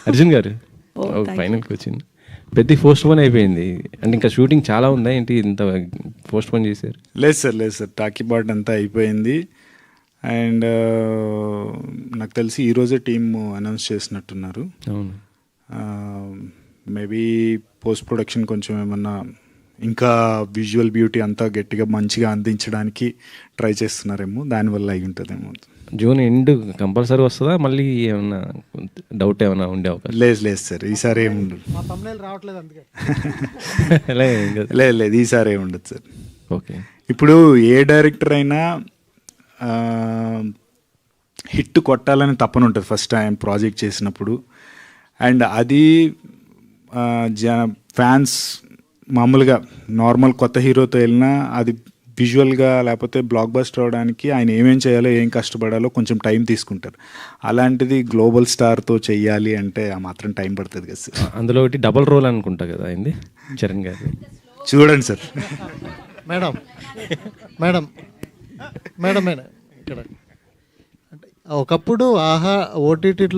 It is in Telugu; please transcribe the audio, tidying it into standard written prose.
అర్జున్ గారు ఫైనల్కి వచ్చింది. ప్రతి పోస్ట్ పోన్ అయిపోయింది అంటే ఇంకా షూటింగ్ చాలా ఉందా ఏంటి ఇంత పోస్ట్ పోన్ చేశారు? లేదు సార్ టాకీ బాట్ అంతా అయిపోయింది. అండ్ నాకు తెలిసి ఈరోజే టీమ్ అనౌన్స్ చేసినట్టున్నారు. అవును. మేబీ పోస్ట్ ప్రొడక్షన్ కొంచెం ఏమన్నా ఇంకా విజువల్ బ్యూటీ అంతా గట్టిగా మంచిగా అందించడానికి ట్రై చేస్తున్నారేమో, దానివల్ల అయి ఉంటుందేమో. జూన్ ఎండ్ కంపల్సరీ వస్తుందా? మళ్ళీ ఏమన్నా డౌట్ ఏమైనా ఉండే అవకాశం? లేదు సార్, ఈసారి ఏమి ఉండదు. లేదు ఈసారి ఏమి ఉండదు సార్. ఓకే. ఇప్పుడు ఏ డైరెక్టర్ అయినా హిట్ కొట్టాలని తప్పన ఉంటుంది ఫస్ట్ టైం ప్రాజెక్ట్ చేసినప్పుడు. అండ్ అది ఫ్యాన్స్ మామూలుగా నార్మల్ కొత్త హీరోతో వెళ్ళినా అది విజువల్గా లేకపోతే బ్లాక్ బస్టర్ అవడానికి ఆయన ఏమేం చేయాలో ఏం కష్టపడాలో కొంచెం టైం తీసుకుంటారు. అలాంటిది గ్లోబల్ స్టార్తో చెయ్యాలి అంటే ఆ మాత్రం టైం పడుతుంది కదా సార్. అందులో ఒకటి డబల్ రోల్ అనుకుంటా కదా అయింది చరణ్ గారు. చూడండి sir. Madam madam madam madam ఇక్కడ ఒకప్పుడు ఆహా ఓటీటీలో